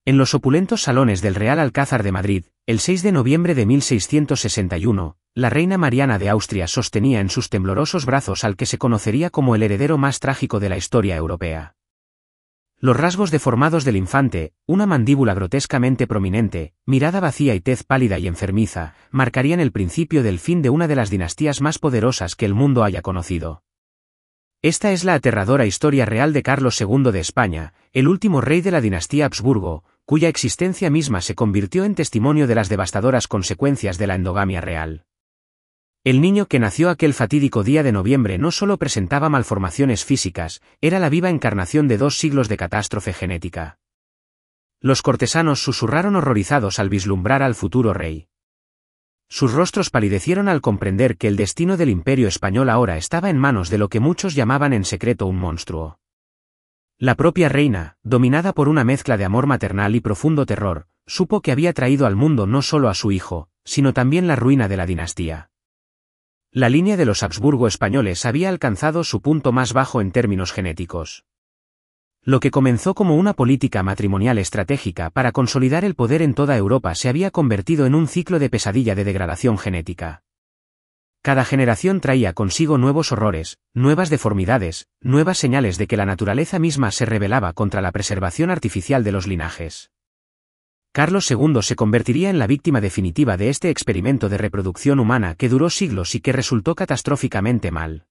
En los opulentos salones del Real Alcázar de Madrid, el 6 de noviembre de 1661, la reina Mariana de Austria sostenía en sus temblorosos brazos al que se conocería como el heredero más trágico de la historia europea. Los rasgos deformados del infante, una mandíbula grotescamente prominente, mirada vacía y tez pálida y enfermiza, marcarían el principio del fin de una de las dinastías más poderosas que el mundo haya conocido. Esta es la aterradora historia real de Carlos II de España, el último rey de la dinastía Habsburgo, cuya existencia misma se convirtió en testimonio de las devastadoras consecuencias de la endogamia real. El niño que nació aquel fatídico día de noviembre no solo presentaba malformaciones físicas, era la viva encarnación de 2 siglos de catástrofe genética. Los cortesanos susurraron horrorizados al vislumbrar al futuro rey. Sus rostros palidecieron al comprender que el destino del imperio español ahora estaba en manos de lo que muchos llamaban en secreto un monstruo. La propia reina, dominada por una mezcla de amor maternal y profundo terror, supo que había traído al mundo no solo a su hijo, sino también la ruina de la dinastía. La línea de los Habsburgo españoles había alcanzado su punto más bajo en términos genéticos. Lo que comenzó como una política matrimonial estratégica para consolidar el poder en toda Europa se había convertido en un ciclo de pesadilla de degradación genética. Cada generación traía consigo nuevos horrores, nuevas deformidades, nuevas señales de que la naturaleza misma se rebelaba contra la preservación artificial de los linajes. Carlos II se convertiría en la víctima definitiva de este experimento de reproducción humana que duró siglos y que resultó catastróficamente mal.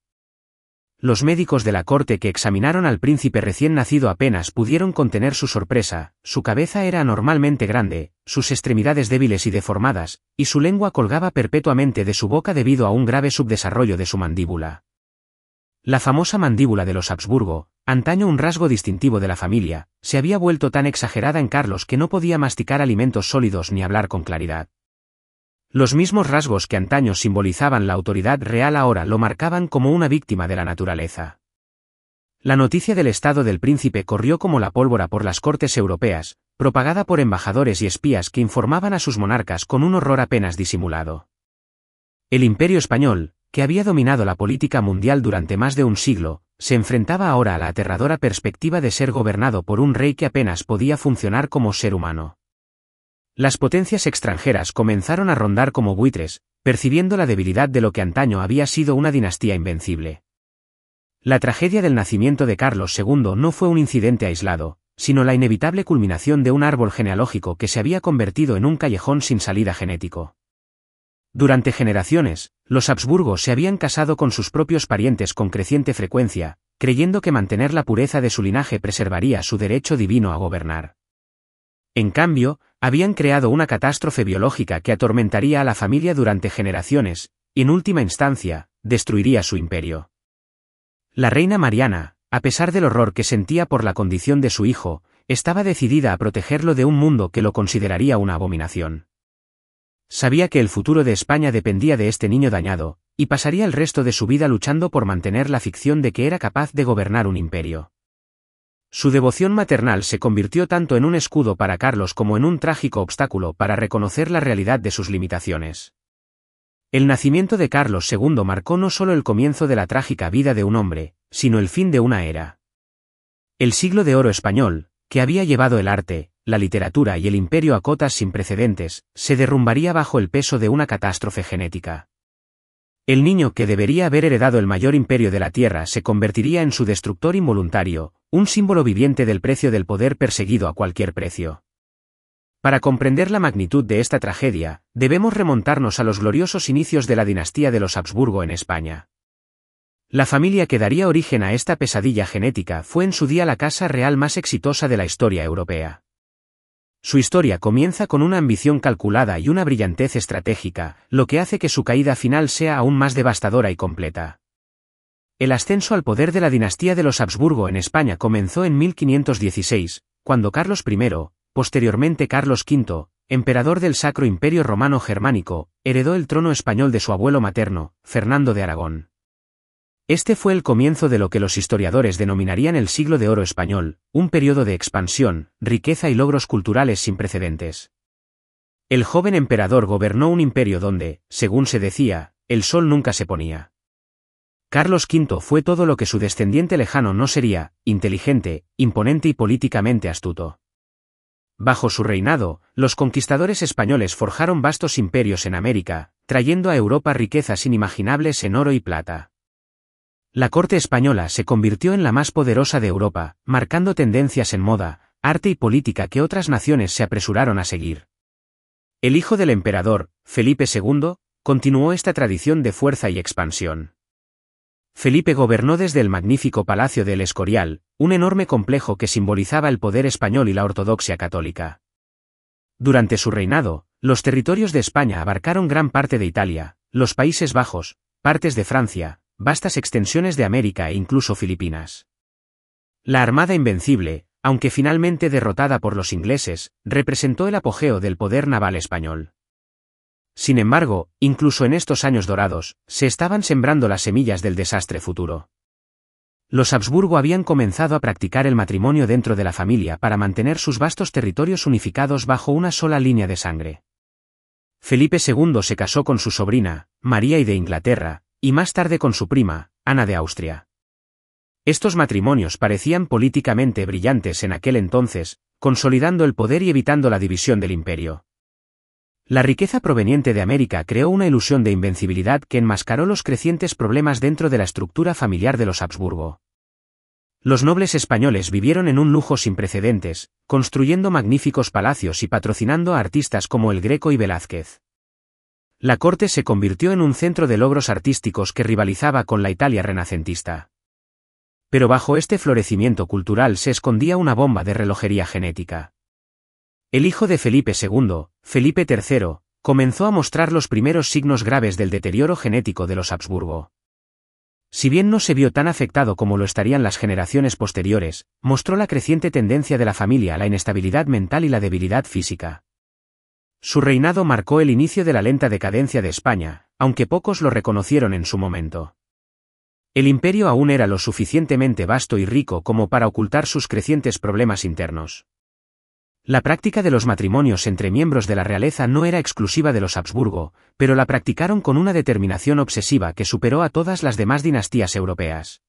Los médicos de la corte que examinaron al príncipe recién nacido apenas pudieron contener su sorpresa, su cabeza era anormalmente grande, sus extremidades débiles y deformadas, y su lengua colgaba perpetuamente de su boca debido a un grave subdesarrollo de su mandíbula. La famosa mandíbula de los Habsburgo, antaño un rasgo distintivo de la familia, se había vuelto tan exagerada en Carlos que no podía masticar alimentos sólidos ni hablar con claridad. Los mismos rasgos que antaño simbolizaban la autoridad real ahora lo marcaban como una víctima de la naturaleza. La noticia del estado del príncipe corrió como la pólvora por las cortes europeas, propagada por embajadores y espías que informaban a sus monarcas con un horror apenas disimulado. El imperio español, que había dominado la política mundial durante más de un siglo, se enfrentaba ahora a la aterradora perspectiva de ser gobernado por un rey que apenas podía funcionar como ser humano. Las potencias extranjeras comenzaron a rondar como buitres, percibiendo la debilidad de lo que antaño había sido una dinastía invencible. La tragedia del nacimiento de Carlos II no fue un incidente aislado, sino la inevitable culminación de un árbol genealógico que se había convertido en un callejón sin salida genético. Durante generaciones, los Habsburgo se habían casado con sus propios parientes con creciente frecuencia, creyendo que mantener la pureza de su linaje preservaría su derecho divino a gobernar. En cambio, habían creado una catástrofe biológica que atormentaría a la familia durante generaciones, y en última instancia, destruiría su imperio. La reina Mariana, a pesar del horror que sentía por la condición de su hijo, estaba decidida a protegerlo de un mundo que lo consideraría una abominación. Sabía que el futuro de España dependía de este niño dañado, y pasaría el resto de su vida luchando por mantener la ficción de que era capaz de gobernar un imperio. Su devoción maternal se convirtió tanto en un escudo para Carlos como en un trágico obstáculo para reconocer la realidad de sus limitaciones. El nacimiento de Carlos II marcó no solo el comienzo de la trágica vida de un hombre, sino el fin de una era. El siglo de oro español, que había llevado el arte, la literatura y el imperio a cotas sin precedentes, se derrumbaría bajo el peso de una catástrofe genética. El niño que debería haber heredado el mayor imperio de la tierra se convertiría en su destructor involuntario, un símbolo viviente del precio del poder perseguido a cualquier precio. Para comprender la magnitud de esta tragedia, debemos remontarnos a los gloriosos inicios de la dinastía de los Habsburgo en España. La familia que daría origen a esta pesadilla genética fue en su día la casa real más exitosa de la historia europea. Su historia comienza con una ambición calculada y una brillantez estratégica, lo que hace que su caída final sea aún más devastadora y completa. El ascenso al poder de la dinastía de los Habsburgo en España comenzó en 1516, cuando Carlos I, posteriormente Carlos V, emperador del Sacro Imperio Romano Germánico, heredó el trono español de su abuelo materno, Fernando de Aragón. Este fue el comienzo de lo que los historiadores denominarían el siglo de oro español, un periodo de expansión, riqueza y logros culturales sin precedentes. El joven emperador gobernó un imperio donde, según se decía, el sol nunca se ponía. Carlos V fue todo lo que su descendiente lejano no sería: inteligente, imponente y políticamente astuto. Bajo su reinado, los conquistadores españoles forjaron vastos imperios en América, trayendo a Europa riquezas inimaginables en oro y plata. La corte española se convirtió en la más poderosa de Europa, marcando tendencias en moda, arte y política que otras naciones se apresuraron a seguir. El hijo del emperador, Felipe II, continuó esta tradición de fuerza y expansión. Felipe gobernó desde el magnífico Palacio del Escorial, un enorme complejo que simbolizaba el poder español y la ortodoxia católica. Durante su reinado, los territorios de España abarcaron gran parte de Italia, los Países Bajos, partes de Francia, vastas extensiones de América e incluso Filipinas. La Armada Invencible, aunque finalmente derrotada por los ingleses, representó el apogeo del poder naval español. Sin embargo, incluso en estos años dorados, se estaban sembrando las semillas del desastre futuro. Los Habsburgo habían comenzado a practicar el matrimonio dentro de la familia para mantener sus vastos territorios unificados bajo una sola línea de sangre. Felipe II se casó con su sobrina, María I de Inglaterra, y más tarde con su prima, Ana de Austria. Estos matrimonios parecían políticamente brillantes en aquel entonces, consolidando el poder y evitando la división del imperio. La riqueza proveniente de América creó una ilusión de invencibilidad que enmascaró los crecientes problemas dentro de la estructura familiar de los Habsburgo. Los nobles españoles vivieron en un lujo sin precedentes, construyendo magníficos palacios y patrocinando a artistas como el Greco y Velázquez. La corte se convirtió en un centro de logros artísticos que rivalizaba con la Italia renacentista. Pero bajo este florecimiento cultural se escondía una bomba de relojería genética. El hijo de Felipe II, Felipe III, comenzó a mostrar los primeros signos graves del deterioro genético de los Habsburgo. Si bien no se vio tan afectado como lo estarían las generaciones posteriores, mostró la creciente tendencia de la familia a la inestabilidad mental y la debilidad física. Su reinado marcó el inicio de la lenta decadencia de España, aunque pocos lo reconocieron en su momento. El imperio aún era lo suficientemente vasto y rico como para ocultar sus crecientes problemas internos. La práctica de los matrimonios entre miembros de la realeza no era exclusiva de los Habsburgo, pero la practicaron con una determinación obsesiva que superó a todas las demás dinastías europeas.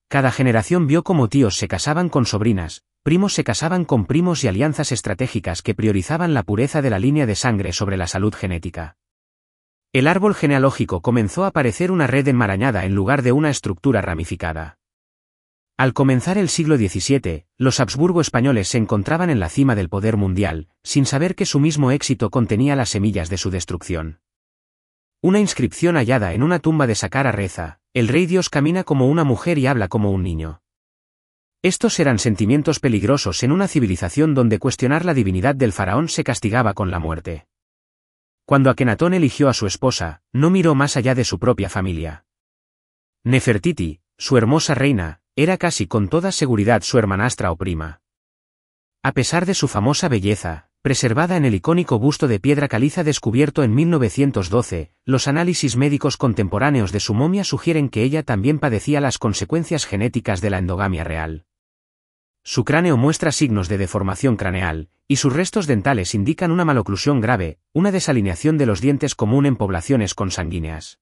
Cada generación vio cómo tíos se casaban con sobrinas, primos se casaban con primos y alianzas estratégicas que priorizaban la pureza de la línea de sangre sobre la salud genética. El árbol genealógico comenzó a parecer una red enmarañada en lugar de una estructura ramificada. Al comenzar el siglo XVII, los Habsburgo españoles se encontraban en la cima del poder mundial, sin saber que su mismo éxito contenía las semillas de su destrucción. Una inscripción hallada en una tumba de Saqqara reza: "El rey Dios camina como una mujer y habla como un niño". Estos eran sentimientos peligrosos en una civilización donde cuestionar la divinidad del faraón se castigaba con la muerte. Cuando Akenatón eligió a su esposa, no miró más allá de su propia familia. Nefertiti, su hermosa reina, era casi con toda seguridad su hermanastra o prima. A pesar de su famosa belleza, preservada en el icónico busto de piedra caliza descubierto en 1912, los análisis médicos contemporáneos de su momia sugieren que ella también padecía las consecuencias genéticas de la endogamia real. Su cráneo muestra signos de deformación craneal, y sus restos dentales indican una maloclusión grave, una desalineación de los dientes común en poblaciones consanguíneas.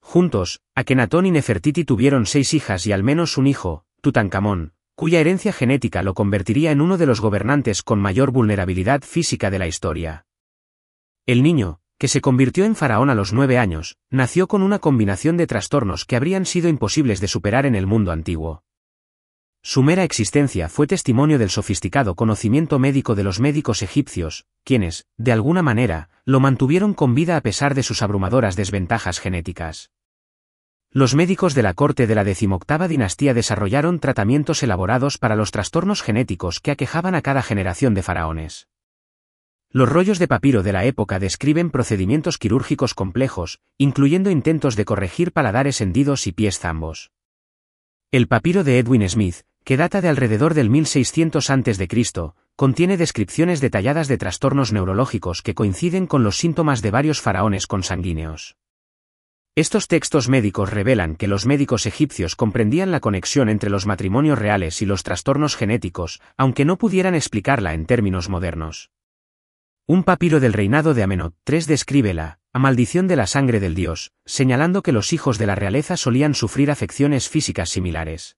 Juntos, Akenatón y Nefertiti tuvieron 6 hijas y al menos un hijo, Tutankamón, cuya herencia genética lo convertiría en uno de los gobernantes con mayor vulnerabilidad física de la historia. El niño, que se convirtió en faraón a los 9 años, nació con una combinación de trastornos que habrían sido imposibles de superar en el mundo antiguo. Su mera existencia fue testimonio del sofisticado conocimiento médico de los médicos egipcios, quienes, de alguna manera, lo mantuvieron con vida a pesar de sus abrumadoras desventajas genéticas. Los médicos de la corte de la 18ª dinastía desarrollaron tratamientos elaborados para los trastornos genéticos que aquejaban a cada generación de faraones. Los rollos de papiro de la época describen procedimientos quirúrgicos complejos, incluyendo intentos de corregir paladares hendidos y pies zambos. El papiro de Edwin Smith, que data de alrededor del 1600 a.C., contiene descripciones detalladas de trastornos neurológicos que coinciden con los síntomas de varios faraones consanguíneos. Estos textos médicos revelan que los médicos egipcios comprendían la conexión entre los matrimonios reales y los trastornos genéticos, aunque no pudieran explicarla en términos modernos. Un papiro del reinado de Amenhotep III describe la maldición de la sangre del dios, señalando que los hijos de la realeza solían sufrir afecciones físicas similares.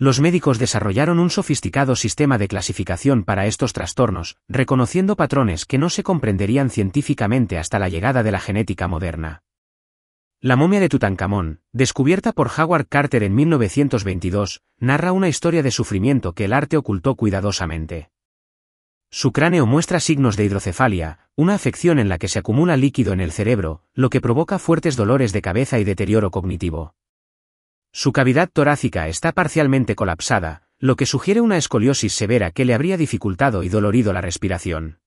Los médicos desarrollaron un sofisticado sistema de clasificación para estos trastornos, reconociendo patrones que no se comprenderían científicamente hasta la llegada de la genética moderna. La momia de Tutankamón, descubierta por Howard Carter en 1922, narra una historia de sufrimiento que el arte ocultó cuidadosamente. Su cráneo muestra signos de hidrocefalia, una afección en la que se acumula líquido en el cerebro, lo que provoca fuertes dolores de cabeza y deterioro cognitivo. Su cavidad torácica está parcialmente colapsada, lo que sugiere una escoliosis severa que le habría dificultado y dolorido la respiración.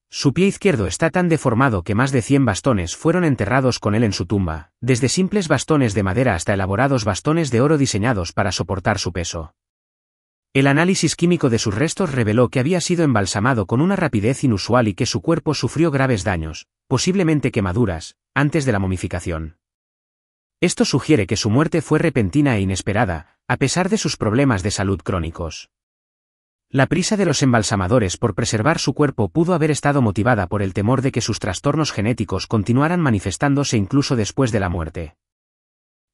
Su pie izquierdo está tan deformado que más de 100 bastones fueron enterrados con él en su tumba, desde simples bastones de madera hasta elaborados bastones de oro diseñados para soportar su peso. El análisis químico de sus restos reveló que había sido embalsamado con una rapidez inusual y que su cuerpo sufrió graves daños, posiblemente quemaduras, antes de la momificación. Esto sugiere que su muerte fue repentina e inesperada, a pesar de sus problemas de salud crónicos. La prisa de los embalsamadores por preservar su cuerpo pudo haber estado motivada por el temor de que sus trastornos genéticos continuaran manifestándose incluso después de la muerte.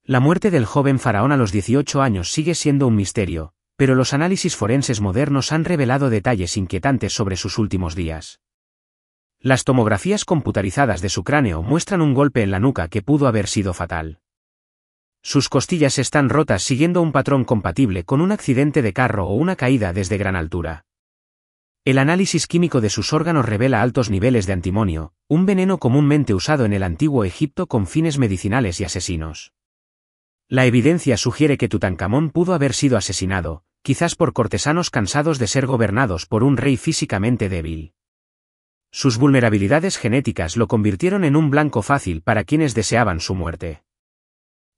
La muerte del joven faraón a los 18 años sigue siendo un misterio, pero los análisis forenses modernos han revelado detalles inquietantes sobre sus últimos días. Las tomografías computarizadas de su cráneo muestran un golpe en la nuca que pudo haber sido fatal. Sus costillas están rotas siguiendo un patrón compatible con un accidente de carro o una caída desde gran altura. El análisis químico de sus órganos revela altos niveles de antimonio, un veneno comúnmente usado en el antiguo Egipto con fines medicinales y asesinos. La evidencia sugiere que Tutankamón pudo haber sido asesinado, quizás por cortesanos cansados de ser gobernados por un rey físicamente débil. Sus vulnerabilidades genéticas lo convirtieron en un blanco fácil para quienes deseaban su muerte.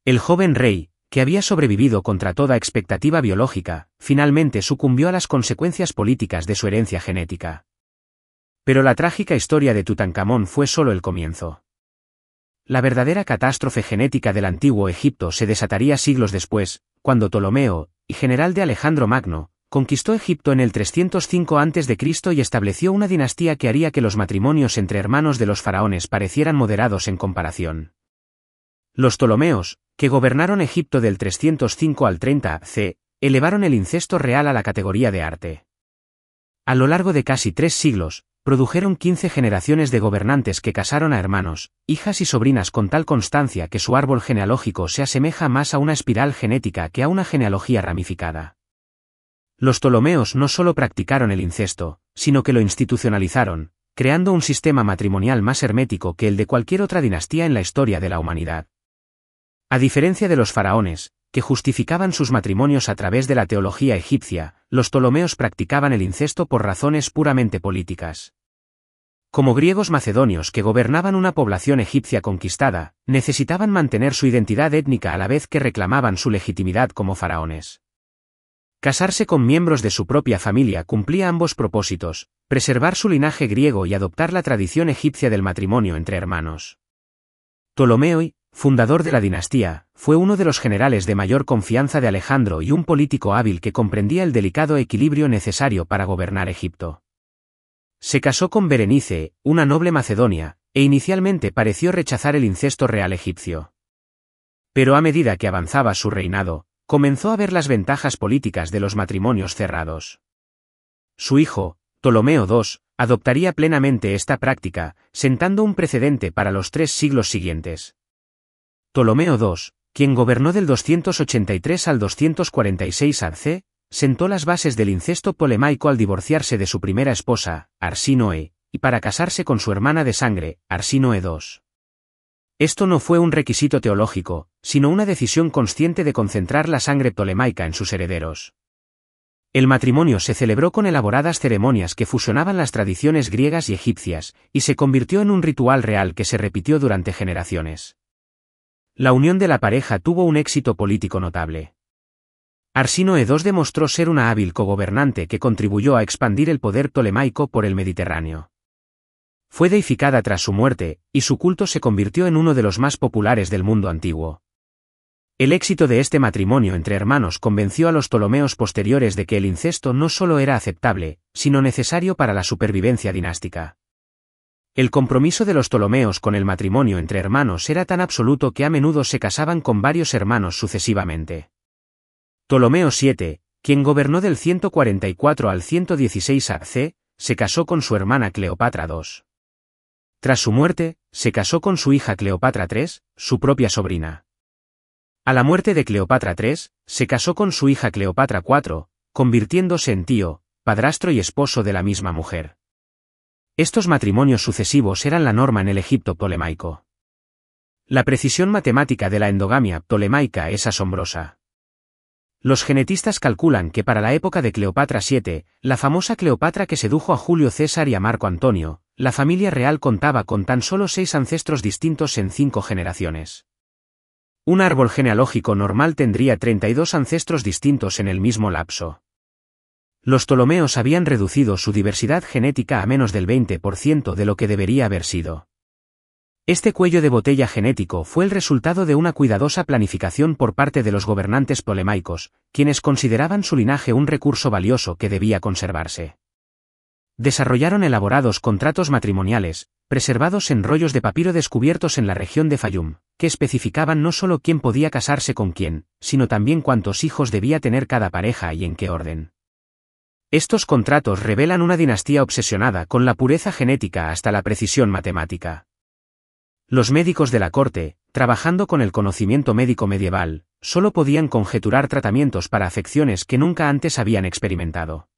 El joven rey, que había sobrevivido contra toda expectativa biológica, finalmente sucumbió a las consecuencias políticas de su herencia genética. Pero la trágica historia de Tutankamón fue solo el comienzo. La verdadera catástrofe genética del antiguo Egipto se desataría siglos después, cuando Ptolomeo, y general de Alejandro Magno, conquistó Egipto en el 305 a.C. y estableció una dinastía que haría que los matrimonios entre hermanos de los faraones parecieran moderados en comparación. Los Ptolomeos, que gobernaron Egipto del 305 al 30 c., elevaron el incesto real a la categoría de arte. A lo largo de casi 3 siglos, produjeron 15 generaciones de gobernantes que casaron a hermanos, hijas y sobrinas con tal constancia que su árbol genealógico se asemeja más a una espiral genética que a una genealogía ramificada. Los Ptolomeos no solo practicaron el incesto, sino que lo institucionalizaron, creando un sistema matrimonial más hermético que el de cualquier otra dinastía en la historia de la humanidad. A diferencia de los faraones, que justificaban sus matrimonios a través de la teología egipcia, los Ptolomeos practicaban el incesto por razones puramente políticas. Como griegos macedonios que gobernaban una población egipcia conquistada, necesitaban mantener su identidad étnica a la vez que reclamaban su legitimidad como faraones. Casarse con miembros de su propia familia cumplía ambos propósitos, preservar su linaje griego y adoptar la tradición egipcia del matrimonio entre hermanos. Ptolomeo I, fundador de la dinastía, fue uno de los generales de mayor confianza de Alejandro y un político hábil que comprendía el delicado equilibrio necesario para gobernar Egipto. Se casó con Berenice, una noble macedonia, e inicialmente pareció rechazar el incesto real egipcio. Pero a medida que avanzaba su reinado, comenzó a ver las ventajas políticas de los matrimonios cerrados. Su hijo, Ptolomeo II, adoptaría plenamente esta práctica, sentando un precedente para los 3 siglos siguientes. Ptolomeo II, quien gobernó del 283 al 246 a.C., sentó las bases del incesto ptolemaico al divorciarse de su primera esposa, Arsínoe, y para casarse con su hermana de sangre, Arsínoe II. Esto no fue un requisito teológico, sino una decisión consciente de concentrar la sangre ptolemaica en sus herederos. El matrimonio se celebró con elaboradas ceremonias que fusionaban las tradiciones griegas y egipcias, y se convirtió en un ritual real que se repitió durante generaciones. La unión de la pareja tuvo un éxito político notable. Arsínoe II demostró ser una hábil cogobernante que contribuyó a expandir el poder ptolemaico por el Mediterráneo. Fue deificada tras su muerte, y su culto se convirtió en uno de los más populares del mundo antiguo. El éxito de este matrimonio entre hermanos convenció a los Ptolomeos posteriores de que el incesto no solo era aceptable, sino necesario para la supervivencia dinástica. El compromiso de los Ptolomeos con el matrimonio entre hermanos era tan absoluto que a menudo se casaban con varios hermanos sucesivamente. Ptolomeo VII, quien gobernó del 144 al 116 a.C., se casó con su hermana Cleopatra II. Tras su muerte, se casó con su hija Cleopatra III, su propia sobrina. A la muerte de Cleopatra III, se casó con su hija Cleopatra IV, convirtiéndose en tío, padrastro y esposo de la misma mujer. Estos matrimonios sucesivos eran la norma en el Egipto ptolemaico. La precisión matemática de la endogamia ptolemaica es asombrosa. Los genetistas calculan que para la época de Cleopatra VII, la famosa Cleopatra que sedujo a Julio César y a Marco Antonio, la familia real contaba con tan solo 6 ancestros distintos en 5 generaciones. Un árbol genealógico normal tendría 32 ancestros distintos en el mismo lapso. Los Ptolomeos habían reducido su diversidad genética a menos del 20% de lo que debería haber sido. Este cuello de botella genético fue el resultado de una cuidadosa planificación por parte de los gobernantes ptolemaicos, quienes consideraban su linaje un recurso valioso que debía conservarse. Desarrollaron elaborados contratos matrimoniales, preservados en rollos de papiro descubiertos en la región de Fayum, que especificaban no solo quién podía casarse con quién, sino también cuántos hijos debía tener cada pareja y en qué orden. Estos contratos revelan una dinastía obsesionada con la pureza genética hasta la precisión matemática. Los médicos de la corte, trabajando con el conocimiento médico medieval, solo podían conjeturar tratamientos para afecciones que nunca antes habían experimentado.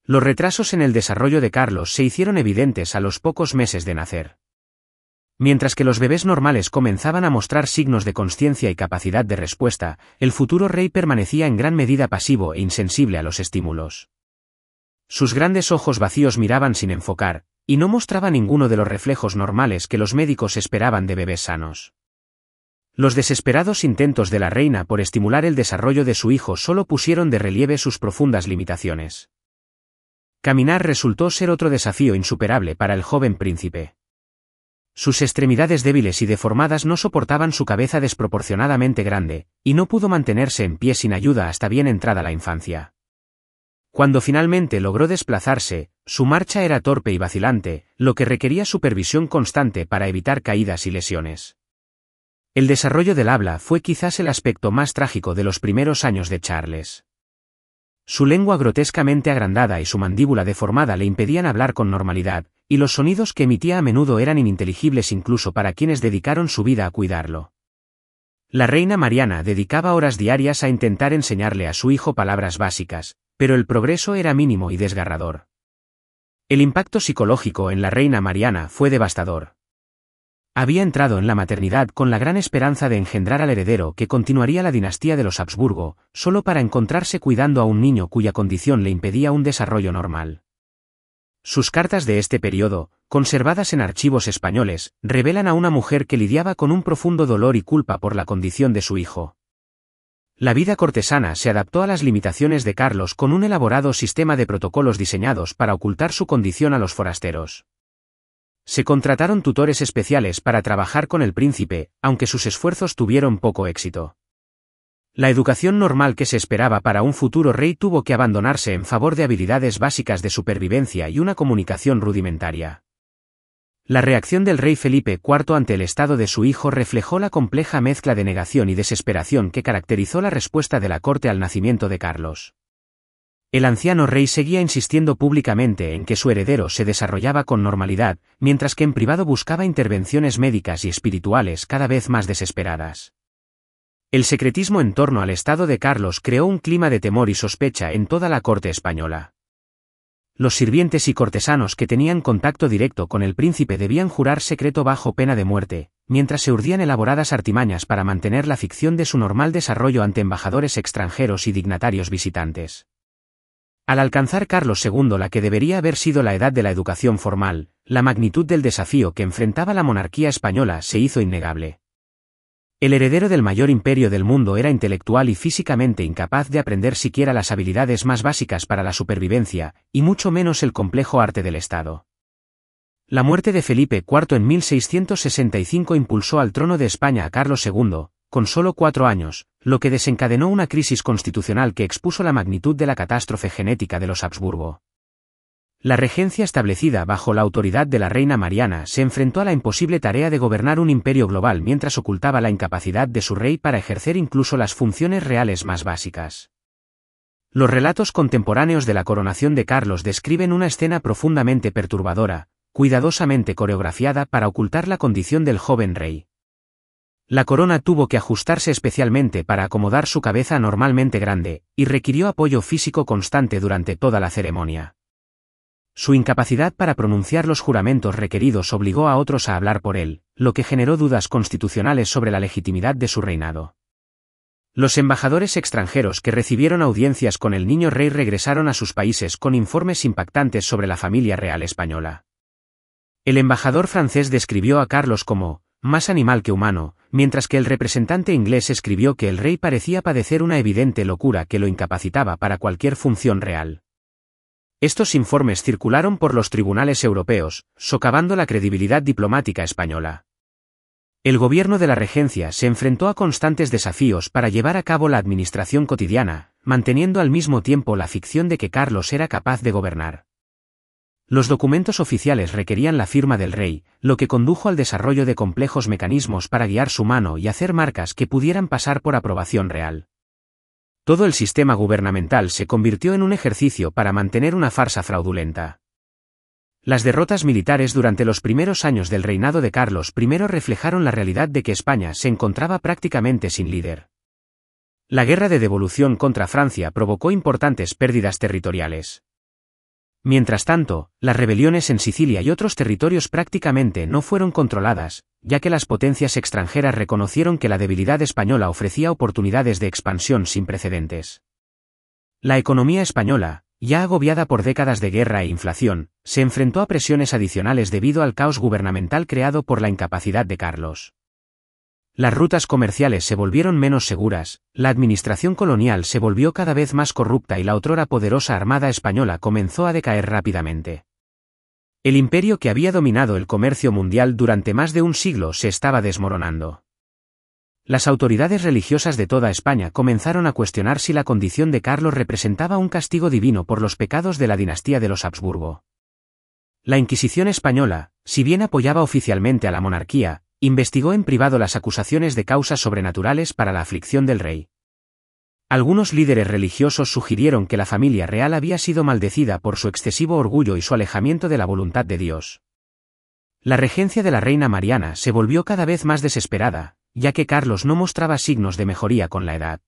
Los retrasos en el desarrollo de Carlos se hicieron evidentes a los pocos meses de nacer. Mientras que los bebés normales comenzaban a mostrar signos de consciencia y capacidad de respuesta, el futuro rey permanecía en gran medida pasivo e insensible a los estímulos. Sus grandes ojos vacíos miraban sin enfocar, y no mostraba ninguno de los reflejos normales que los médicos esperaban de bebés sanos. Los desesperados intentos de la reina por estimular el desarrollo de su hijo solo pusieron de relieve sus profundas limitaciones. Caminar resultó ser otro desafío insuperable para el joven príncipe. Sus extremidades débiles y deformadas no soportaban su cabeza desproporcionadamente grande, y no pudo mantenerse en pie sin ayuda hasta bien entrada la infancia. Cuando finalmente logró desplazarse, su marcha era torpe y vacilante, lo que requería supervisión constante para evitar caídas y lesiones. El desarrollo del habla fue quizás el aspecto más trágico de los primeros años de Charles. Su lengua grotescamente agrandada y su mandíbula deformada le impedían hablar con normalidad, y los sonidos que emitía a menudo eran ininteligibles incluso para quienes dedicaron su vida a cuidarlo. La reina Mariana dedicaba horas diarias a intentar enseñarle a su hijo palabras básicas, pero el progreso era mínimo y desgarrador. El impacto psicológico en la reina Mariana fue devastador. Había entrado en la maternidad con la gran esperanza de engendrar al heredero que continuaría la dinastía de los Habsburgo, solo para encontrarse cuidando a un niño cuya condición le impedía un desarrollo normal. Sus cartas de este periodo, conservadas en archivos españoles, revelan a una mujer que lidiaba con un profundo dolor y culpa por la condición de su hijo. La vida cortesana se adaptó a las limitaciones de Carlos con un elaborado sistema de protocolos diseñados para ocultar su condición a los forasteros. Se contrataron tutores especiales para trabajar con el príncipe, aunque sus esfuerzos tuvieron poco éxito. La educación normal que se esperaba para un futuro rey tuvo que abandonarse en favor de habilidades básicas de supervivencia y una comunicación rudimentaria. La reacción del rey Felipe IV ante el estado de su hijo reflejó la compleja mezcla de negación y desesperación que caracterizó la respuesta de la corte al nacimiento de Carlos. El anciano rey seguía insistiendo públicamente en que su heredero se desarrollaba con normalidad, mientras que en privado buscaba intervenciones médicas y espirituales cada vez más desesperadas. El secretismo en torno al estado de Carlos creó un clima de temor y sospecha en toda la corte española. Los sirvientes y cortesanos que tenían contacto directo con el príncipe debían jurar secreto bajo pena de muerte, mientras se urdían elaboradas artimañas para mantener la ficción de su normal desarrollo ante embajadores extranjeros y dignatarios visitantes. Al alcanzar Carlos II la que debería haber sido la edad de la educación formal, la magnitud del desafío que enfrentaba la monarquía española se hizo innegable. El heredero del mayor imperio del mundo era intelectual y físicamente incapaz de aprender siquiera las habilidades más básicas para la supervivencia, y mucho menos el complejo arte del Estado. La muerte de Felipe IV en 1665 impulsó al trono de España a Carlos II, con solo 4 años, lo que desencadenó una crisis constitucional que expuso la magnitud de la catástrofe genética de los Habsburgo. La regencia establecida bajo la autoridad de la reina Mariana se enfrentó a la imposible tarea de gobernar un imperio global mientras ocultaba la incapacidad de su rey para ejercer incluso las funciones reales más básicas. Los relatos contemporáneos de la coronación de Carlos describen una escena profundamente perturbadora, cuidadosamente coreografiada para ocultar la condición del joven rey. La corona tuvo que ajustarse especialmente para acomodar su cabeza anormalmente grande, y requirió apoyo físico constante durante toda la ceremonia. Su incapacidad para pronunciar los juramentos requeridos obligó a otros a hablar por él, lo que generó dudas constitucionales sobre la legitimidad de su reinado. Los embajadores extranjeros que recibieron audiencias con el niño rey regresaron a sus países con informes impactantes sobre la familia real española. El embajador francés describió a Carlos como más animal que humano, mientras que el representante inglés escribió que el rey parecía padecer una evidente locura que lo incapacitaba para cualquier función real. Estos informes circularon por los tribunales europeos, socavando la credibilidad diplomática española. El gobierno de la regencia se enfrentó a constantes desafíos para llevar a cabo la administración cotidiana, manteniendo al mismo tiempo la ficción de que Carlos era capaz de gobernar. Los documentos oficiales requerían la firma del rey, lo que condujo al desarrollo de complejos mecanismos para guiar su mano y hacer marcas que pudieran pasar por aprobación real. Todo el sistema gubernamental se convirtió en un ejercicio para mantener una farsa fraudulenta. Las derrotas militares durante los primeros años del reinado de Carlos I reflejaron la realidad de que España se encontraba prácticamente sin líder. La guerra de devolución contra Francia provocó importantes pérdidas territoriales. Mientras tanto, las rebeliones en Sicilia y otros territorios prácticamente no fueron controladas, ya que las potencias extranjeras reconocieron que la debilidad española ofrecía oportunidades de expansión sin precedentes. La economía española, ya agobiada por décadas de guerra e inflación, se enfrentó a presiones adicionales debido al caos gubernamental creado por la incapacidad de Carlos. Las rutas comerciales se volvieron menos seguras, la administración colonial se volvió cada vez más corrupta y la otrora poderosa Armada española comenzó a decaer rápidamente. El imperio que había dominado el comercio mundial durante más de un siglo se estaba desmoronando. Las autoridades religiosas de toda España comenzaron a cuestionar si la condición de Carlos representaba un castigo divino por los pecados de la dinastía de los Habsburgo. La Inquisición española, si bien apoyaba oficialmente a la monarquía, investigó en privado las acusaciones de causas sobrenaturales para la aflicción del rey. Algunos líderes religiosos sugirieron que la familia real había sido maldecida por su excesivo orgullo y su alejamiento de la voluntad de Dios. La regencia de la reina Mariana se volvió cada vez más desesperada, ya que Carlos no mostraba signos de mejoría con la edad.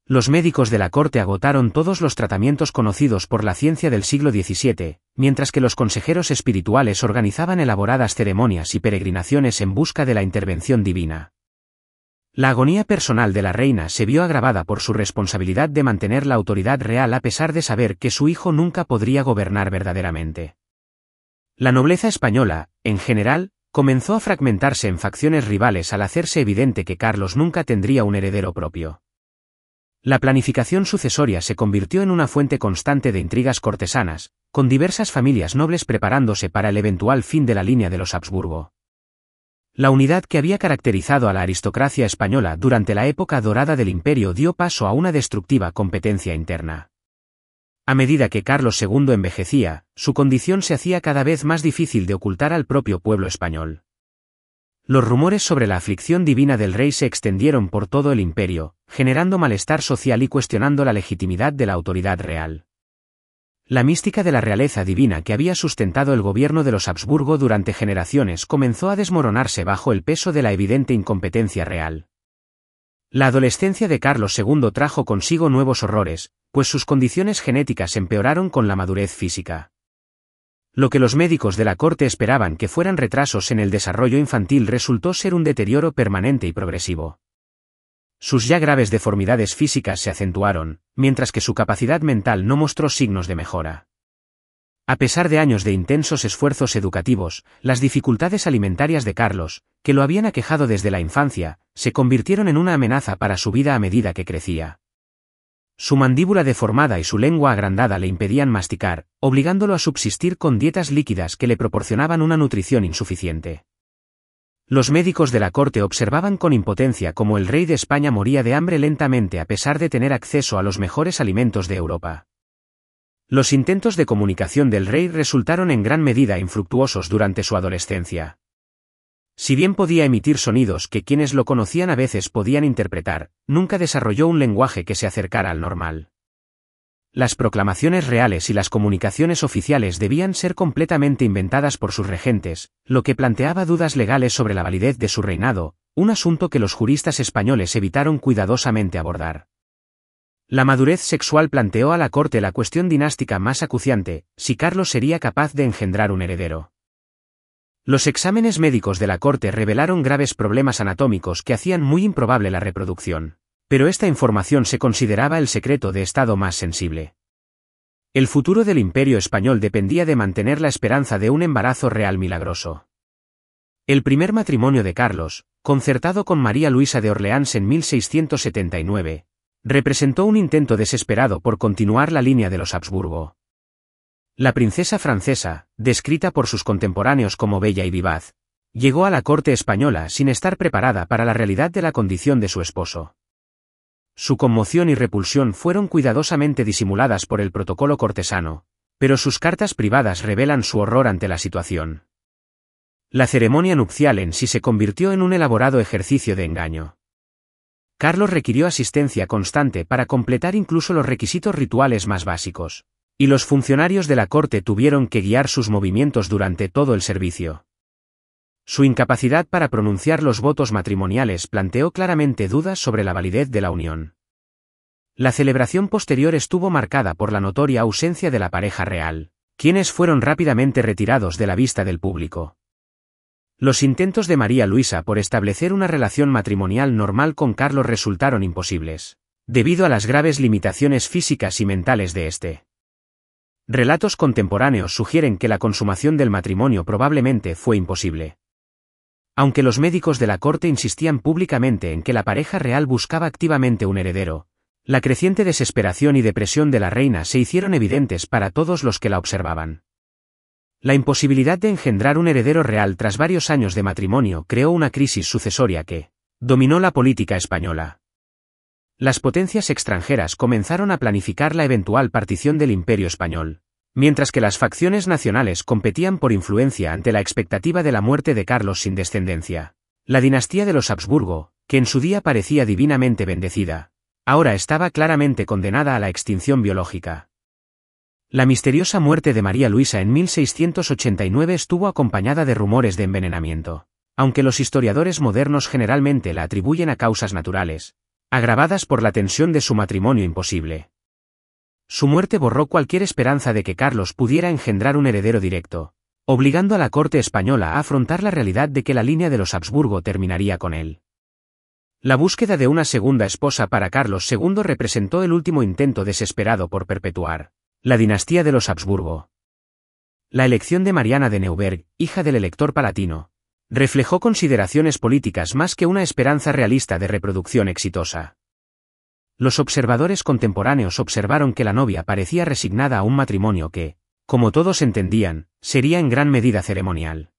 Los médicos de la corte agotaron todos los tratamientos conocidos por la ciencia del siglo XVII, mientras que los consejeros espirituales organizaban elaboradas ceremonias y peregrinaciones en busca de la intervención divina. La agonía personal de la reina se vio agravada por su responsabilidad de mantener la autoridad real a pesar de saber que su hijo nunca podría gobernar verdaderamente. La nobleza española, en general, comenzó a fragmentarse en facciones rivales al hacerse evidente que Carlos nunca tendría un heredero propio. La planificación sucesoria se convirtió en una fuente constante de intrigas cortesanas, con diversas familias nobles preparándose para el eventual fin de la línea de los Habsburgo. La unidad que había caracterizado a la aristocracia española durante la época dorada del imperio dio paso a una destructiva competencia interna. A medida que Carlos II envejecía, su condición se hacía cada vez más difícil de ocultar al propio pueblo español. Los rumores sobre la aflicción divina del rey se extendieron por todo el imperio, generando malestar social y cuestionando la legitimidad de la autoridad real. La mística de la realeza divina que había sustentado el gobierno de los Habsburgo durante generaciones comenzó a desmoronarse bajo el peso de la evidente incompetencia real. La adolescencia de Carlos II trajo consigo nuevos horrores, pues sus condiciones genéticas empeoraron con la madurez física. Lo que los médicos de la corte esperaban que fueran retrasos en el desarrollo infantil resultó ser un deterioro permanente y progresivo. Sus ya graves deformidades físicas se acentuaron, mientras que su capacidad mental no mostró signos de mejora. A pesar de años de intensos esfuerzos educativos, las dificultades alimentarias de Carlos, que lo habían aquejado desde la infancia, se convirtieron en una amenaza para su vida a medida que crecía. Su mandíbula deformada y su lengua agrandada le impedían masticar, obligándolo a subsistir con dietas líquidas que le proporcionaban una nutrición insuficiente. Los médicos de la corte observaban con impotencia cómo el rey de España moría de hambre lentamente a pesar de tener acceso a los mejores alimentos de Europa. Los intentos de comunicación del rey resultaron en gran medida infructuosos durante su adolescencia. Si bien podía emitir sonidos que quienes lo conocían a veces podían interpretar, nunca desarrolló un lenguaje que se acercara al normal. Las proclamaciones reales y las comunicaciones oficiales debían ser completamente inventadas por sus regentes, lo que planteaba dudas legales sobre la validez de su reinado, un asunto que los juristas españoles evitaron cuidadosamente abordar. La madurez sexual planteó a la corte la cuestión dinástica más acuciante: si Carlos sería capaz de engendrar un heredero. Los exámenes médicos de la corte revelaron graves problemas anatómicos que hacían muy improbable la reproducción, pero esta información se consideraba el secreto de estado más sensible. El futuro del Imperio español dependía de mantener la esperanza de un embarazo real milagroso. El primer matrimonio de Carlos, concertado con María Luisa de Orleans en 1679, representó un intento desesperado por continuar la línea de los Habsburgo. La princesa francesa, descrita por sus contemporáneos como bella y vivaz, llegó a la corte española sin estar preparada para la realidad de la condición de su esposo. Su conmoción y repulsión fueron cuidadosamente disimuladas por el protocolo cortesano, pero sus cartas privadas revelan su horror ante la situación. La ceremonia nupcial en sí se convirtió en un elaborado ejercicio de engaño. Carlos requirió asistencia constante para completar incluso los requisitos rituales más básicos, y los funcionarios de la corte tuvieron que guiar sus movimientos durante todo el servicio. Su incapacidad para pronunciar los votos matrimoniales planteó claramente dudas sobre la validez de la unión. La celebración posterior estuvo marcada por la notoria ausencia de la pareja real, quienes fueron rápidamente retirados de la vista del público. Los intentos de María Luisa por establecer una relación matrimonial normal con Carlos resultaron imposibles, debido a las graves limitaciones físicas y mentales de este. Relatos contemporáneos sugieren que la consumación del matrimonio probablemente fue imposible. Aunque los médicos de la corte insistían públicamente en que la pareja real buscaba activamente un heredero, la creciente desesperación y depresión de la reina se hicieron evidentes para todos los que la observaban. La imposibilidad de engendrar un heredero real tras varios años de matrimonio creó una crisis sucesoria que dominó la política española. Las potencias extranjeras comenzaron a planificar la eventual partición del Imperio español, mientras que las facciones nacionales competían por influencia ante la expectativa de la muerte de Carlos sin descendencia. La dinastía de los Habsburgo, que en su día parecía divinamente bendecida, ahora estaba claramente condenada a la extinción biológica. La misteriosa muerte de María Luisa en 1689 estuvo acompañada de rumores de envenenamiento, aunque los historiadores modernos generalmente la atribuyen a causas naturales, agravadas por la tensión de su matrimonio imposible. Su muerte borró cualquier esperanza de que Carlos pudiera engendrar un heredero directo, obligando a la corte española a afrontar la realidad de que la línea de los Habsburgo terminaría con él. La búsqueda de una segunda esposa para Carlos II representó el último intento desesperado por perpetuar la dinastía de los Habsburgo. La elección de Mariana de Neuburg, hija del elector palatino, reflejó consideraciones políticas más que una esperanza realista de reproducción exitosa. Los observadores contemporáneos observaron que la novia parecía resignada a un matrimonio que, como todos entendían, sería en gran medida ceremonial.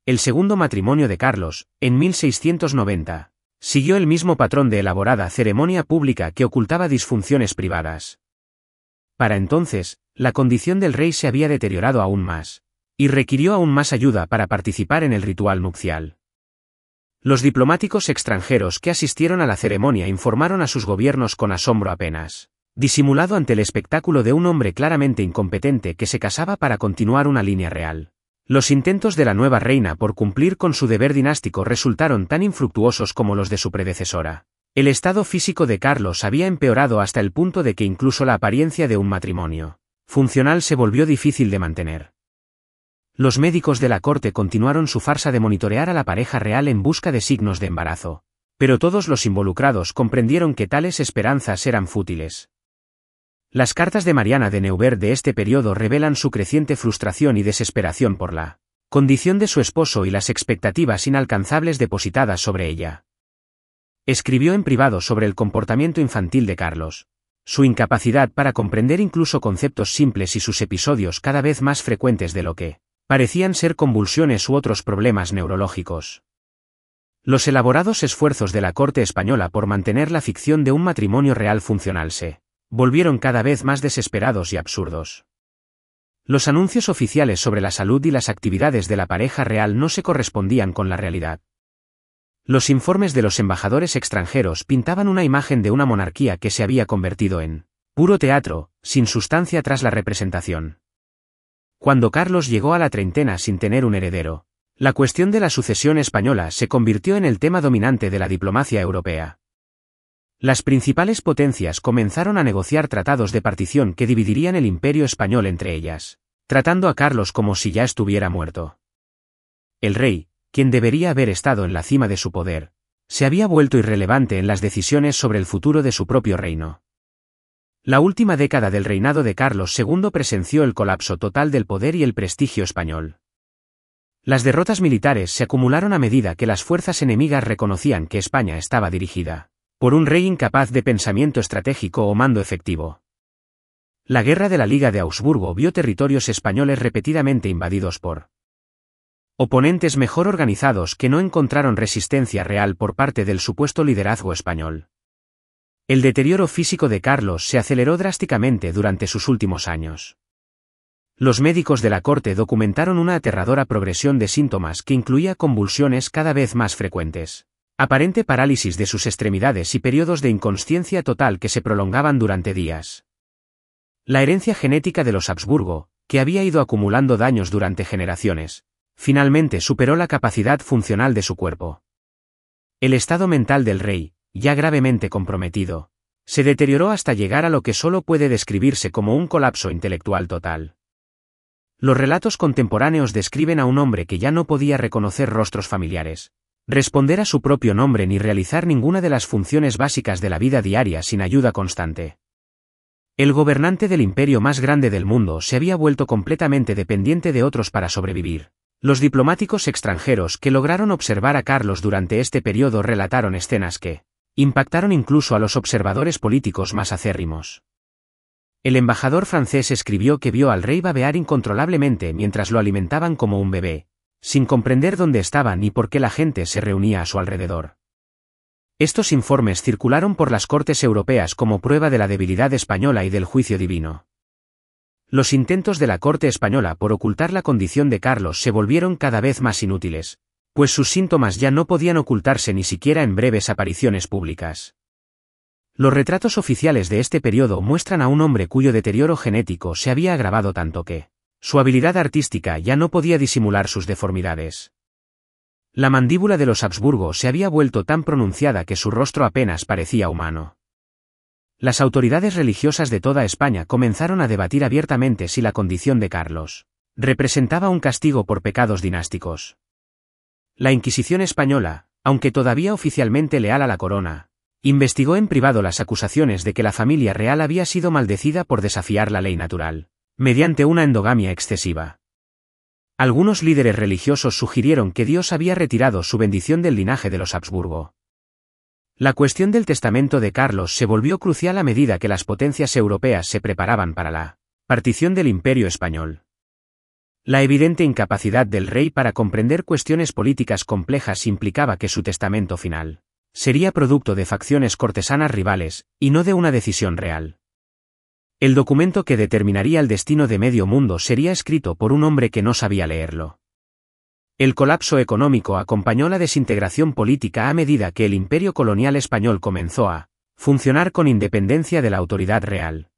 El segundo matrimonio de Carlos, en 1690, siguió el mismo patrón de elaborada ceremonia pública que ocultaba disfunciones privadas. Para entonces, la condición del rey se había deteriorado aún más, y requirió aún más ayuda para participar en el ritual nupcial. Los diplomáticos extranjeros que asistieron a la ceremonia informaron a sus gobiernos con asombro apenas disimulado ante el espectáculo de un hombre claramente incompetente que se casaba para continuar una línea real. Los intentos de la nueva reina por cumplir con su deber dinástico resultaron tan infructuosos como los de su predecesora. El estado físico de Carlos había empeorado hasta el punto de que incluso la apariencia de un matrimonio funcional se volvió difícil de mantener. Los médicos de la corte continuaron su farsa de monitorear a la pareja real en busca de signos de embarazo, pero todos los involucrados comprendieron que tales esperanzas eran fútiles. Las cartas de Mariana de Neuburg de este periodo revelan su creciente frustración y desesperación por la condición de su esposo y las expectativas inalcanzables depositadas sobre ella. Escribió en privado sobre el comportamiento infantil de Carlos, su incapacidad para comprender incluso conceptos simples y sus episodios cada vez más frecuentes de lo que parecían ser convulsiones u otros problemas neurológicos. Los elaborados esfuerzos de la corte española por mantener la ficción de un matrimonio real funcional se volvieron cada vez más desesperados y absurdos. Los anuncios oficiales sobre la salud y las actividades de la pareja real no se correspondían con la realidad. Los informes de los embajadores extranjeros pintaban una imagen de una monarquía que se había convertido en puro teatro, sin sustancia tras la representación. Cuando Carlos llegó a la treintena sin tener un heredero, la cuestión de la sucesión española se convirtió en el tema dominante de la diplomacia europea. Las principales potencias comenzaron a negociar tratados de partición que dividirían el imperio español entre ellas, tratando a Carlos como si ya estuviera muerto. El rey, quien debería haber estado en la cima de su poder, se había vuelto irrelevante en las decisiones sobre el futuro de su propio reino. La última década del reinado de Carlos II presenció el colapso total del poder y el prestigio español. Las derrotas militares se acumularon a medida que las fuerzas enemigas reconocían que España estaba dirigida por un rey incapaz de pensamiento estratégico o mando efectivo. La Guerra de la Liga de Augsburgo vio territorios españoles repetidamente invadidos por oponentes mejor organizados que no encontraron resistencia real por parte del supuesto liderazgo español. El deterioro físico de Carlos se aceleró drásticamente durante sus últimos años. Los médicos de la corte documentaron una aterradora progresión de síntomas que incluía convulsiones cada vez más frecuentes, aparente parálisis de sus extremidades y periodos de inconsciencia total que se prolongaban durante días. La herencia genética de los Habsburgo, que había ido acumulando daños durante generaciones, finalmente superó la capacidad funcional de su cuerpo. El estado mental del rey, ya gravemente comprometido, se deterioró hasta llegar a lo que solo puede describirse como un colapso intelectual total. Los relatos contemporáneos describen a un hombre que ya no podía reconocer rostros familiares, responder a su propio nombre ni realizar ninguna de las funciones básicas de la vida diaria sin ayuda constante. El gobernante del imperio más grande del mundo se había vuelto completamente dependiente de otros para sobrevivir. Los diplomáticos extranjeros que lograron observar a Carlos durante este periodo relataron escenas que impactaron incluso a los observadores políticos más acérrimos. El embajador francés escribió que vio al rey babear incontrolablemente mientras lo alimentaban como un bebé, sin comprender dónde estaba ni por qué la gente se reunía a su alrededor. Estos informes circularon por las cortes europeas como prueba de la debilidad española y del juicio divino. Los intentos de la corte española por ocultar la condición de Carlos se volvieron cada vez más inútiles, pues sus síntomas ya no podían ocultarse ni siquiera en breves apariciones públicas. Los retratos oficiales de este periodo muestran a un hombre cuyo deterioro genético se había agravado tanto que su habilidad artística ya no podía disimular sus deformidades. La mandíbula de los Habsburgo se había vuelto tan pronunciada que su rostro apenas parecía humano. Las autoridades religiosas de toda España comenzaron a debatir abiertamente si la condición de Carlos representaba un castigo por pecados dinásticos. La Inquisición española, aunque todavía oficialmente leal a la corona, investigó en privado las acusaciones de que la familia real había sido maldecida por desafiar la ley natural, mediante una endogamia excesiva. Algunos líderes religiosos sugirieron que Dios había retirado su bendición del linaje de los Habsburgo. La cuestión del testamento de Carlos se volvió crucial a medida que las potencias europeas se preparaban para la partición del Imperio español. La evidente incapacidad del rey para comprender cuestiones políticas complejas implicaba que su testamento final sería producto de facciones cortesanas rivales, y no de una decisión real. El documento que determinaría el destino de medio mundo sería escrito por un hombre que no sabía leerlo. El colapso económico acompañó la desintegración política a medida que el imperio colonial español comenzó a funcionar con independencia de la autoridad real.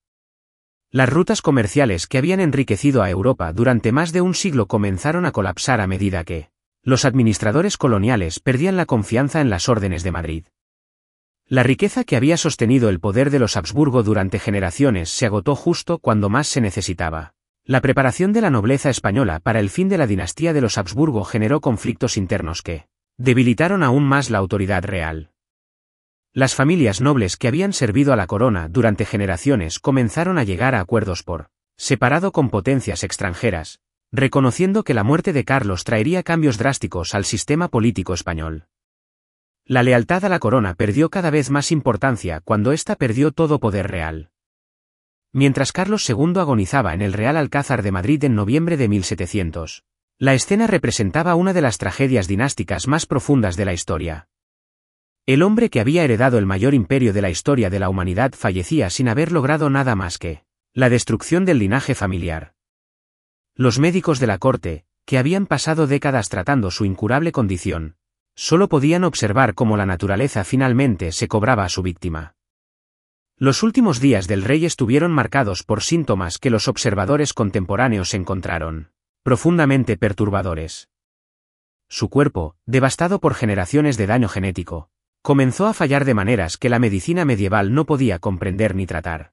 Las rutas comerciales que habían enriquecido a Europa durante más de un siglo comenzaron a colapsar a medida que los administradores coloniales perdían la confianza en las órdenes de Madrid. La riqueza que había sostenido el poder de los Habsburgo durante generaciones se agotó justo cuando más se necesitaba. La preparación de la nobleza española para el fin de la dinastía de los Habsburgo generó conflictos internos que debilitaron aún más la autoridad real. Las familias nobles que habían servido a la corona durante generaciones comenzaron a llegar a acuerdos por separado con potencias extranjeras, reconociendo que la muerte de Carlos traería cambios drásticos al sistema político español. La lealtad a la corona perdió cada vez más importancia cuando ésta perdió todo poder real. Mientras Carlos II agonizaba en el Real Alcázar de Madrid en noviembre de 1700, la escena representaba una de las tragedias dinásticas más profundas de la historia. El hombre que había heredado el mayor imperio de la historia de la humanidad fallecía sin haber logrado nada más que la destrucción del linaje familiar. Los médicos de la corte, que habían pasado décadas tratando su incurable condición, solo podían observar cómo la naturaleza finalmente se cobraba a su víctima. Los últimos días del rey estuvieron marcados por síntomas que los observadores contemporáneos encontraron profundamente perturbadores. Su cuerpo, devastado por generaciones de daño genético, comenzó a fallar de maneras que la medicina medieval no podía comprender ni tratar.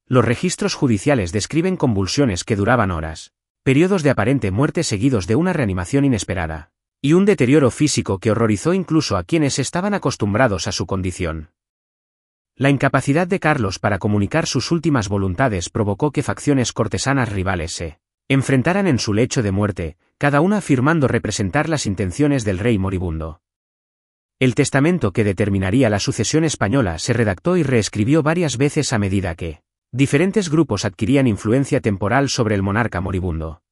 Los registros judiciales describen convulsiones que duraban horas, periodos de aparente muerte seguidos de una reanimación inesperada, y un deterioro físico que horrorizó incluso a quienes estaban acostumbrados a su condición. La incapacidad de Carlos para comunicar sus últimas voluntades provocó que facciones cortesanas rivales se enfrentaran en su lecho de muerte, cada una afirmando representar las intenciones del rey moribundo. El testamento que determinaría la sucesión española se redactó y reescribió varias veces a medida que diferentes grupos adquirían influencia temporal sobre el monarca moribundo.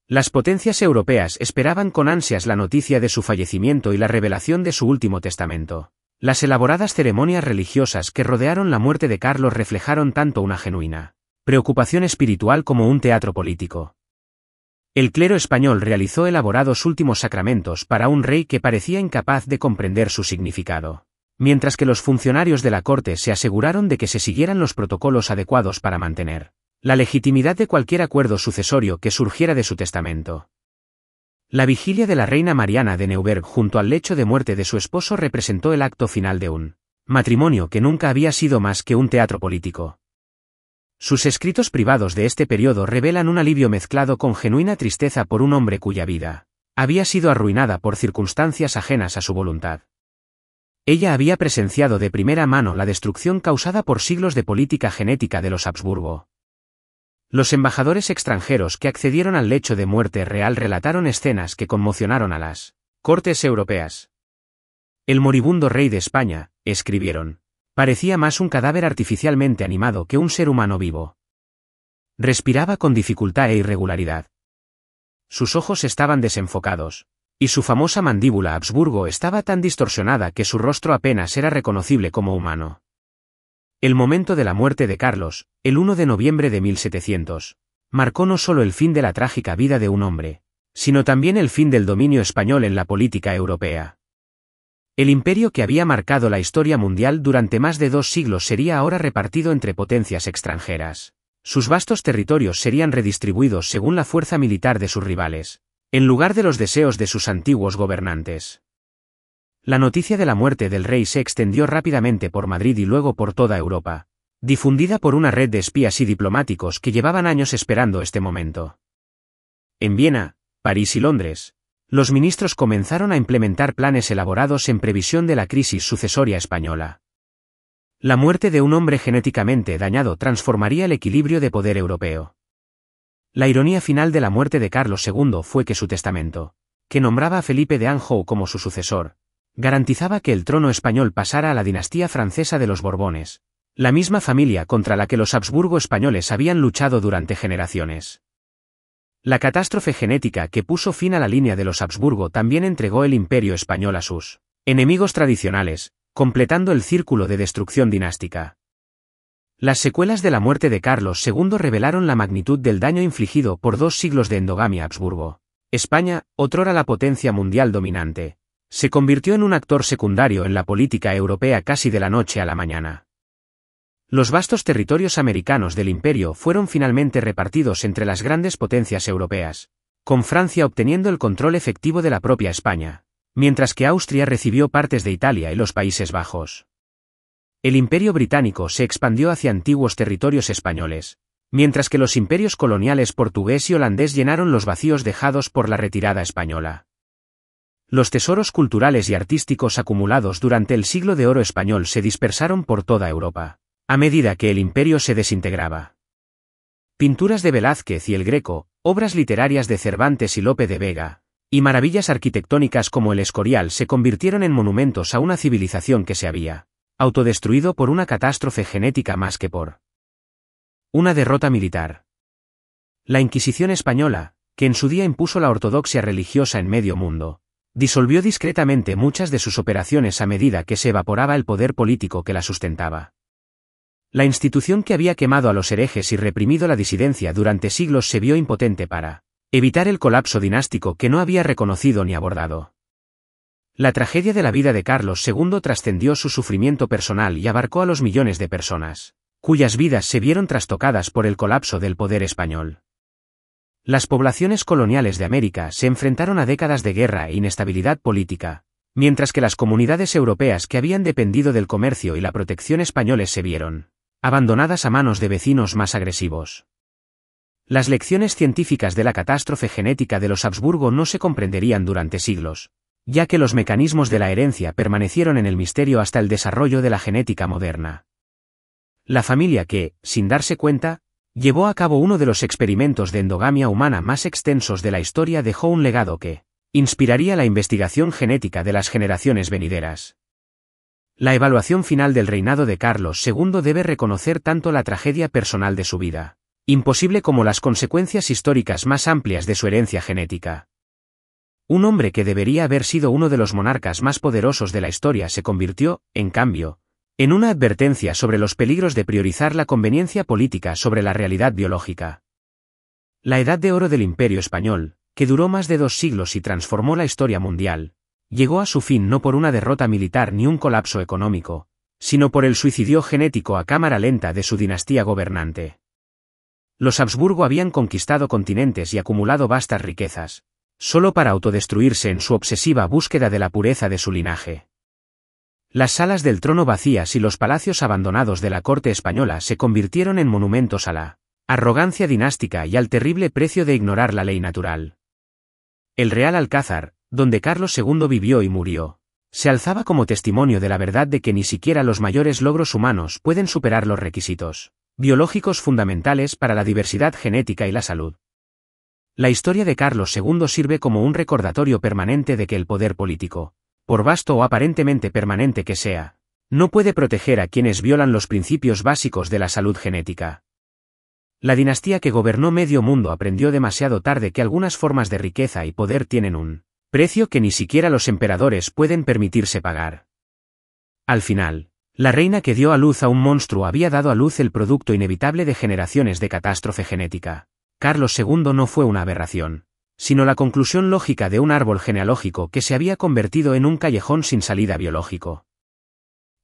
Las potencias europeas esperaban con ansias la noticia de su fallecimiento y la revelación de su último testamento. Las elaboradas ceremonias religiosas que rodearon la muerte de Carlos reflejaron tanto una genuina preocupación espiritual como un teatro político. El clero español realizó elaborados últimos sacramentos para un rey que parecía incapaz de comprender su significado, mientras que los funcionarios de la corte se aseguraron de que se siguieran los protocolos adecuados para mantener la legitimidad de cualquier acuerdo sucesorio que surgiera de su testamento. La vigilia de la reina Mariana de Neuburg junto al lecho de muerte de su esposo representó el acto final de un matrimonio que nunca había sido más que un teatro político. Sus escritos privados de este periodo revelan un alivio mezclado con genuina tristeza por un hombre cuya vida había sido arruinada por circunstancias ajenas a su voluntad. Ella había presenciado de primera mano la destrucción causada por siglos de política genética de los Habsburgo. Los embajadores extranjeros que accedieron al lecho de muerte real relataron escenas que conmocionaron a las cortes europeas. El moribundo rey de España, escribieron, parecía más un cadáver artificialmente animado que un ser humano vivo. Respiraba con dificultad e irregularidad. Sus ojos estaban desenfocados, y su famosa mandíbula Habsburgo estaba tan distorsionada que su rostro apenas era reconocible como humano. El momento de la muerte de Carlos, el 1 de noviembre de 1700, marcó no solo el fin de la trágica vida de un hombre, sino también el fin del dominio español en la política europea. El imperio que había marcado la historia mundial durante más de 2 siglos sería ahora repartido entre potencias extranjeras. Sus vastos territorios serían redistribuidos según la fuerza militar de sus rivales, en lugar de los deseos de sus antiguos gobernantes. La noticia de la muerte del rey se extendió rápidamente por Madrid y luego por toda Europa, difundida por una red de espías y diplomáticos que llevaban años esperando este momento. En Viena, París y Londres, los ministros comenzaron a implementar planes elaborados en previsión de la crisis sucesoria española. La muerte de un hombre genéticamente dañado transformaría el equilibrio de poder europeo. La ironía final de la muerte de Carlos II fue que su testamento, que nombraba a Felipe de Anjou como su sucesor, garantizaba que el trono español pasara a la dinastía francesa de los Borbones, la misma familia contra la que los Habsburgo españoles habían luchado durante generaciones. La catástrofe genética que puso fin a la línea de los Habsburgo también entregó el imperio español a sus enemigos tradicionales, completando el círculo de destrucción dinástica. Las secuelas de la muerte de Carlos II revelaron la magnitud del daño infligido por 2 siglos de endogamia Habsburgo. España, otrora la potencia mundial dominante, se convirtió en un actor secundario en la política europea casi de la noche a la mañana. Los vastos territorios americanos del imperio fueron finalmente repartidos entre las grandes potencias europeas, con Francia obteniendo el control efectivo de la propia España, mientras que Austria recibió partes de Italia y los Países Bajos. El imperio británico se expandió hacia antiguos territorios españoles, mientras que los imperios coloniales portugués y holandés llenaron los vacíos dejados por la retirada española. Los tesoros culturales y artísticos acumulados durante el siglo de oro español se dispersaron por toda Europa, a medida que el imperio se desintegraba. Pinturas de Velázquez y el Greco, obras literarias de Cervantes y Lope de Vega, y maravillas arquitectónicas como el Escorial se convirtieron en monumentos a una civilización que se había autodestruido por una catástrofe genética más que por una derrota militar. La Inquisición española, que en su día impuso la ortodoxia religiosa en medio mundo, Disolvió discretamente muchas de sus operaciones a medida que se evaporaba el poder político que la sustentaba. La institución que había quemado a los herejes y reprimido la disidencia durante siglos se vio impotente para evitar el colapso dinástico que no había reconocido ni abordado. La tragedia de la vida de Carlos II trascendió su sufrimiento personal y abarcó a los millones de personas, cuyas vidas se vieron trastocadas por el colapso del poder español. Las poblaciones coloniales de América se enfrentaron a décadas de guerra e inestabilidad política, mientras que las comunidades europeas que habían dependido del comercio y la protección españoles se vieron abandonadas a manos de vecinos más agresivos. Las lecciones científicas de la catástrofe genética de los Habsburgo no se comprenderían durante siglos, ya que los mecanismos de la herencia permanecieron en el misterio hasta el desarrollo de la genética moderna. La familia que, sin darse cuenta, llevó a cabo uno de los experimentos de endogamia humana más extensos de la historia dejó un legado que inspiraría la investigación genética de las generaciones venideras. La evaluación final del reinado de Carlos II debe reconocer tanto la tragedia personal de su vida, imposible como las consecuencias históricas más amplias de su herencia genética. Un hombre que debería haber sido uno de los monarcas más poderosos de la historia se convirtió, en cambio, en una advertencia sobre los peligros de priorizar la conveniencia política sobre la realidad biológica. La Edad de Oro del Imperio Español, que duró más de 2 siglos y transformó la historia mundial, llegó a su fin no por una derrota militar ni un colapso económico, sino por el suicidio genético a cámara lenta de su dinastía gobernante. Los Habsburgo habían conquistado continentes y acumulado vastas riquezas, solo para autodestruirse en su obsesiva búsqueda de la pureza de su linaje. Las salas del trono vacías y los palacios abandonados de la corte española se convirtieron en monumentos a la arrogancia dinástica y al terrible precio de ignorar la ley natural. El Real Alcázar, donde Carlos II vivió y murió, se alzaba como testimonio de la verdad de que ni siquiera los mayores logros humanos pueden superar los requisitos biológicos fundamentales para la diversidad genética y la salud. La historia de Carlos II sirve como un recordatorio permanente de que el poder político, por vasto o aparentemente permanente que sea, no puede proteger a quienes violan los principios básicos de la salud genética. La dinastía que gobernó medio mundo aprendió demasiado tarde que algunas formas de riqueza y poder tienen un precio que ni siquiera los emperadores pueden permitirse pagar. Al final, la reina que dio a luz a un monstruo había dado a luz el producto inevitable de generaciones de catástrofe genética. Carlos II no fue una aberración, sino la conclusión lógica de un árbol genealógico que se había convertido en un callejón sin salida biológico.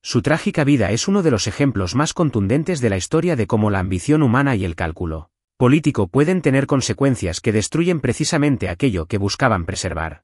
Su trágica vida es uno de los ejemplos más contundentes de la historia de cómo la ambición humana y el cálculo político pueden tener consecuencias que destruyen precisamente aquello que buscaban preservar.